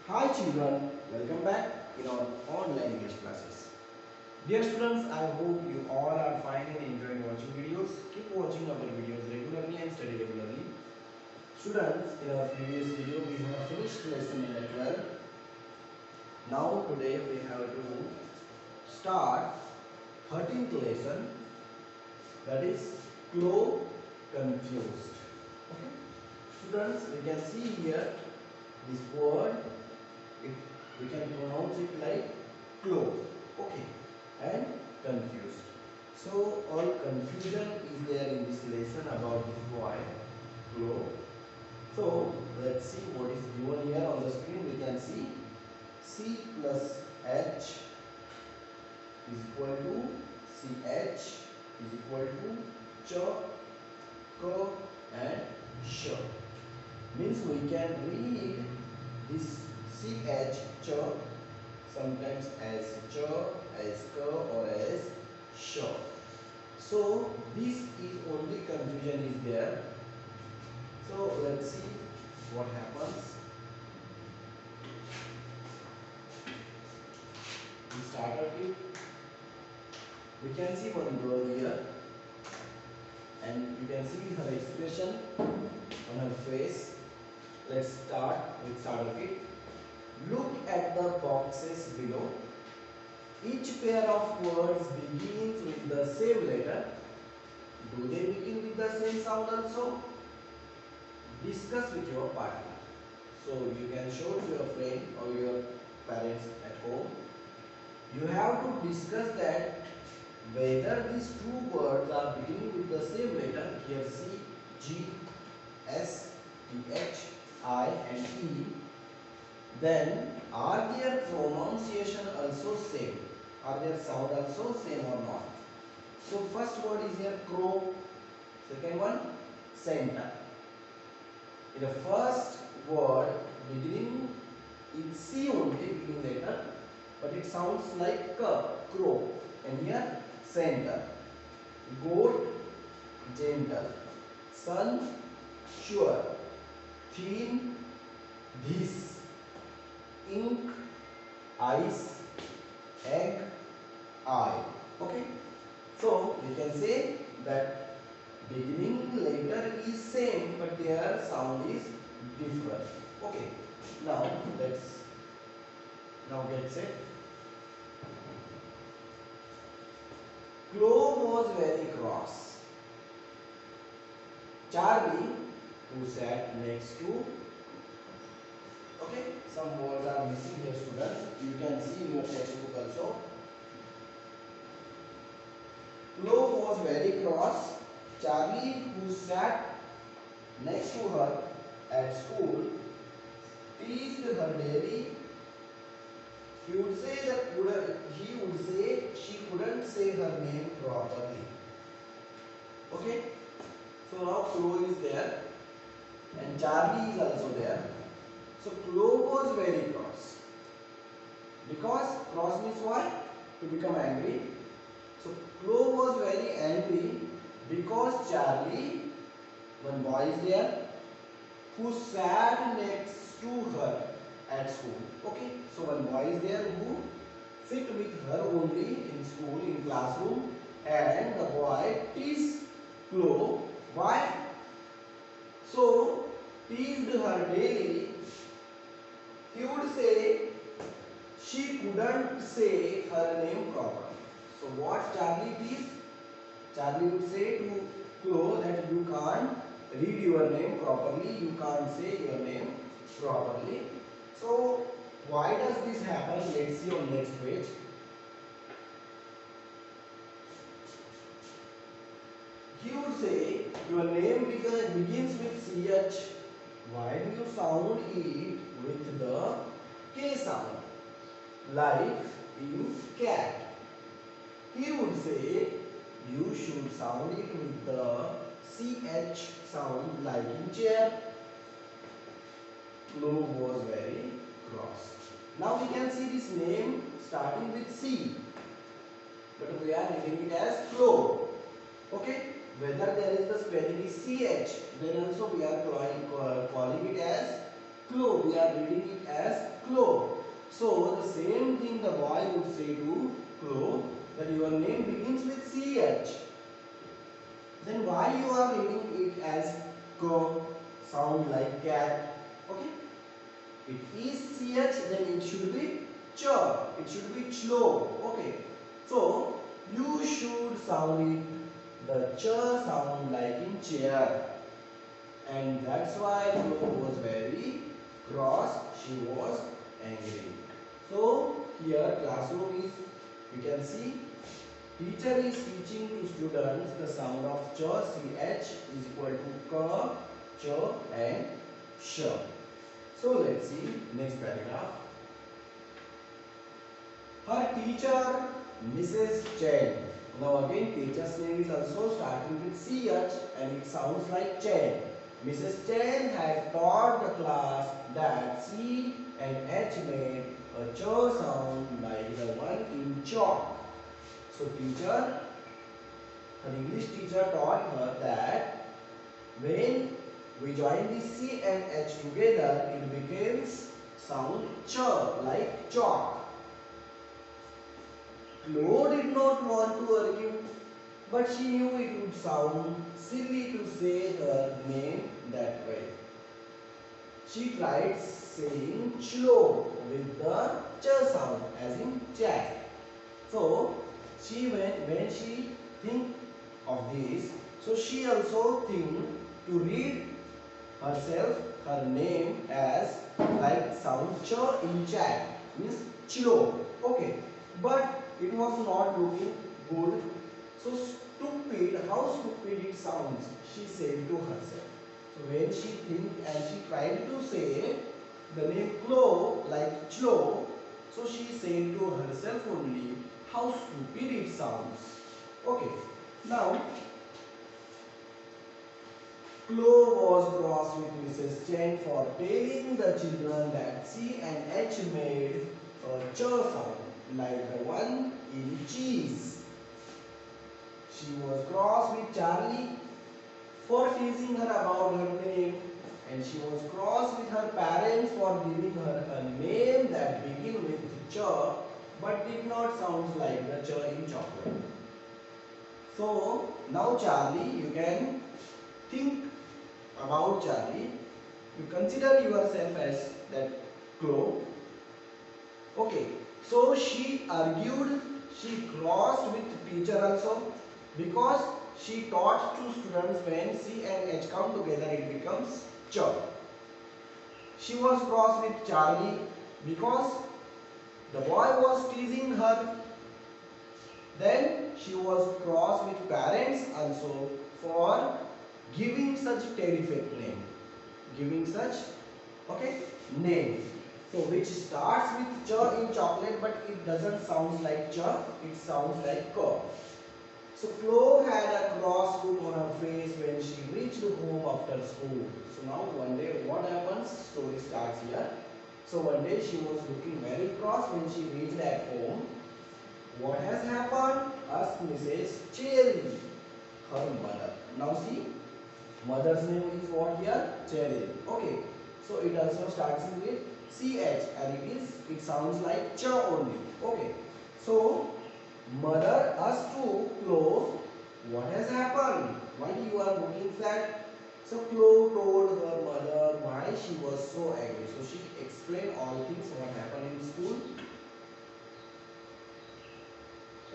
Hi children, welcome back in our online English classes. Dear students, I hope you all are fine and enjoying watching videos. Keep watching our videos regularly and study regularly. Students, in our previous video we have finished lesson number 12. Now today we have to start 13th lesson, that is Clo confused. Okay. Students, we can see here this word, it, we can pronounce it like clo, okay, and confused. So all confusion is there in this lesson about this boy clo. So let's see what is given here on the screen. We can see C plus H is equal to CH is equal to ch, k and sh. Means we can read this CH ch sometimes as ch, as k or as sh. So this is only confusion is there. So let's see what happens. We started it. We can see one girl here and you can see her expression on her face. Let's start with start of it. Look at the boxes below. Each pair of words begins with the same letter. Do they begin with the same sound also? Discuss with your partner. So you can show to your friend or your parents at home. You have to discuss that whether these two words are beginning with the same letter. Here C, G, S, T, H, I and E. Then are their pronunciation also same? Are their sound also same or not? So first word is here crow. Second one center. In the first word beginning in C only beginning letter, but it sounds like crow. And here center. Goat gentle. Sun sure. Thin this. Ink ice egg eye. Okay, so we can say that beginning letter is same but their sound is different. Okay, now let's get set. Chloe was very cross. Charlie, who sat next to, okay, some words are missing here students, you can see in your textbook also. Chloe was very cross. Charlie, who sat next to her at school, teased her daily. He would say she couldn't say her name properly. Okay, so now Chloe is there and Charlie is also there. So Chloe was very cross. Because cross means what? To become angry. So Chloe was very angry because Charlie, one boy is there, who sat next to her at school. Okay, so one boy is there who sit with her only in school, in classroom, and the boy teased Chloe. Why? So teased her daily. He would say she couldn't say her name properly. So what Charlie teased? Charlie would say to Chloe that you can't read your name properly, you can't say your name properly. So why does this happen? Let's see on next page. He would say your name begins with CH. Why do you sound it with the K sound? Like in cat. He would say you should sound it with the CH sound like in chair. Chloe was very cross. Now we can see this name starting with C, but we are reading it as Chloe. Okay, whether there is the spelling is CH, then also we are calling it as Clo. We are reading it as Clo. So the same thing the boy would say to Clo, that your name begins with CH. Then why you are reading it as Ko, sound like cat? Okay. It is CH, then it should be Ch. It should be Chlo. Okay. So you should sound it the Ch sound like in chair. And that's why Flo was very cross. She was angry. So here classroom is, you can see teacher is teaching to students the sound of ch, ch is equal to k, ch and sh. So let's see next paragraph. Her teacher, Mrs. Chen. Now again teacher's name is also starting with ch and it sounds like Chen. Mrs. Chen had taught the class that C and H made a ch sound like the one in chalk. So teacher, her English teacher taught her that when we join the C and H together, it becomes sound ch like chalk. Flo did not want to argue, but she knew it would sound silly to say her name that way. She tried saying chlo with the ch sound as in chat. So when she think of this, so she also think to read herself her name as like sound ch in chat, means chlo. Okay, but it was not looking good. So stupid, how stupid it sounds, she said to herself. So when she think and she tried to say the name Klo like Chlo, so she said to herself only, how stupid it sounds. Okay, now Klo was cross with Mrs. Chen for telling the children that C and H made a ch sound like the one in cheese. She was cross with Charlie for teasing her about her name, and she was cross with her parents for giving her a name that began with ch but did not sound like the ch in chocolate. So now Charlie, you can think about Charlie. You consider yourself as that Klo. Okay, so she argued, she crossed with teacher also, because she taught to students when C and H come together it becomes ch. She was cross with Charlie because the boy was teasing her. Then she was cross with parents also for giving such terrific name. Giving such, okay, name. So which starts with ch in chocolate but it doesn't sound like ch, it sounds like k. So Flo had a cross look on her face when she reached home after school. So now one day what happens? Story starts here. So one day she was looking very cross when she reached at home. What has happened? Asked Mrs. Cherry, her mother. Now see, mother's name is what here? Cherry. Okay. So it also starts with CH and it sounds like ch only. Okay. So mother asked to Flo, what has happened? Why you are looking sad? So Flo told her mother why she was so angry. So she explained all things what happened in school.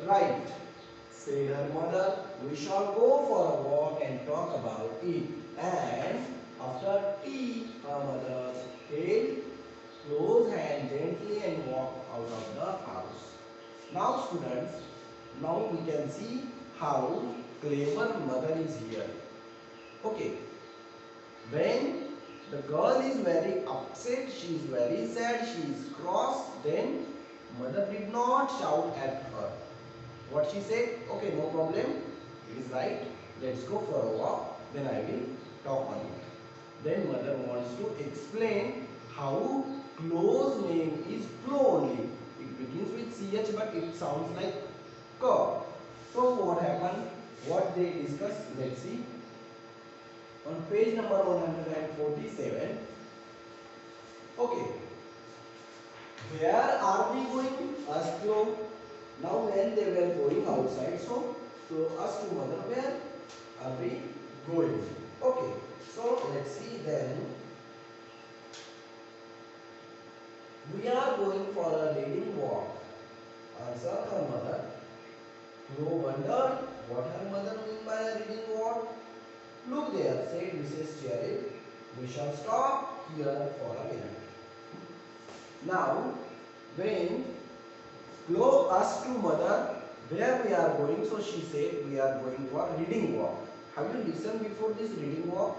Right, said her mother, we shall go for a walk and talk about it. And after tea, her mother held Flo's hand gently and walked out of the house. Now students, now we can see how clever mother is here. Okay, when the girl is very upset, she is very sad, she is cross, then mother did not shout at her. What she said, okay, no problem, it is right, let's go for a walk, then I will talk on it. Then mother wants to explain how Flo's name is Flo only. It begins with CH but it sounds like K. So what happened? What they discussed? Let's see. On page number 147, Okay. Where are we going? Asked Flo. Now when they were going outside, so Flo asked to mother, where are we going? Okay. So let's see then. We are going for a reading walk. Answered her mother. Flo wondered what her mother meant by a reading walk. Look there, said Mrs. Cherry. We shall stop here for a minute. Now, when Flo asked to mother where we are going, so she said we are going for reading walk. Have you listened before this reading walk?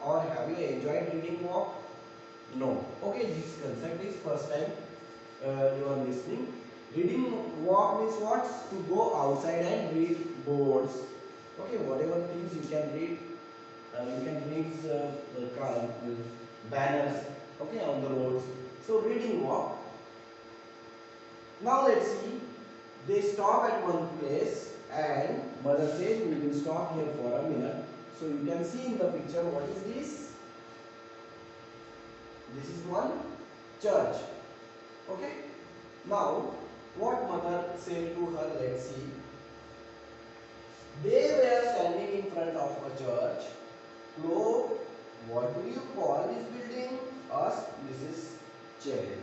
Or have you enjoyed reading walk? No. Okay, this concept is first time you are listening. Reading walk means what? To go outside and read boards. Okay, whatever things you can read. You can read banners. Okay, on the roads. So reading walk. Now let's see. They stop at one place and mother says we will stop here for a minute. So you can see in the picture what is this? This is one church. Okay. Now what mother said to her, let's see. They were standing in front of a church. Flo, what do you call this building? Asked Mrs. Cherry.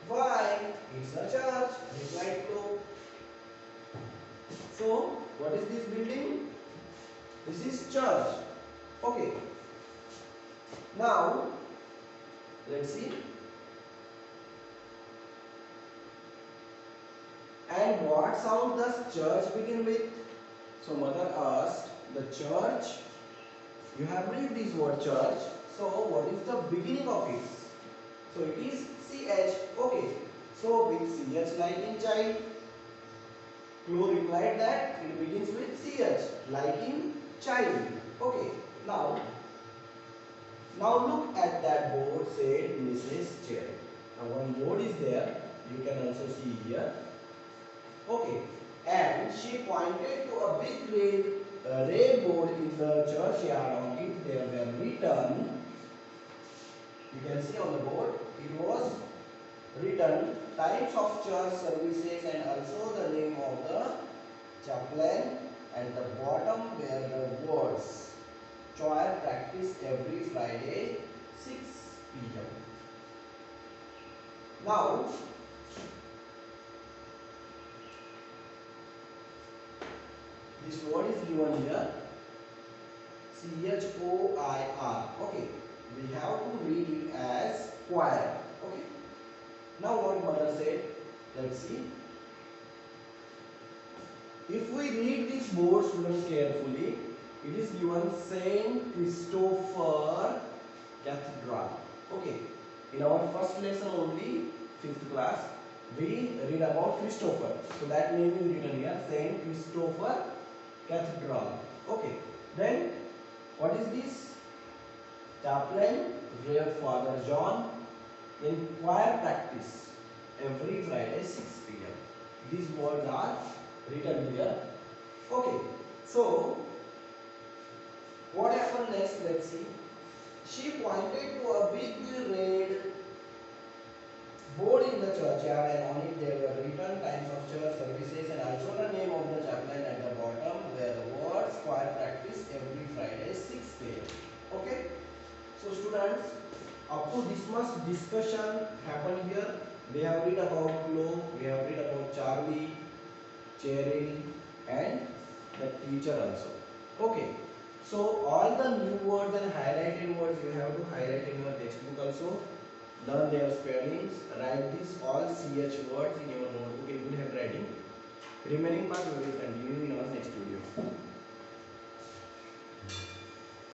Why? It's a church, replied Flo. So, what is this building? This is church. Okay. Now, let's see. And what sound does church begin with? So, mother asked, the church, you have read this word church. So, what is the beginning of it? So, it is CH. Okay. So, with CH like in child. Flo replied that it begins with CH like in child. Okay. Now look at that board, said Mrs. Cherry. Now one board is there. You can also see here. Okay. And she pointed to a big red board in the churchyard. On it there were written. You can see on the board. It was written types of church services and also the name of the chaplain. At the bottom were the words choir practice every Friday 6 p.m. Now this word is given here CHOIR. Okay, we have to read it as choir. Okay. Now what mother said, let's see. If we read this board, students, carefully, it is given Saint Christopher Cathedral. Okay, in our first lesson only, 5th class, we read about Christopher. So that name is written here, Saint Christopher Cathedral. Okay, then what is this? Chaplain, Rev. Father John, in choir practice every Friday 6 p.m. These words are written here. Okay, so what happened next? Let's see. She pointed to a big red board in the churchyard and on it there were written times of church services and also the name of the chaplain at the bottom where the words choir practice every Friday 6 p.m. Okay, so students, up to this much discussion happened here. We have read about Flo, we have read about Charlie, Cheryl and the teacher also. Okay, so all the new words and highlighted words you have to highlight in your textbook also. Learn their spellings, write these all CH words in your notebook in good handwriting. Remaining part we will continue in our next video.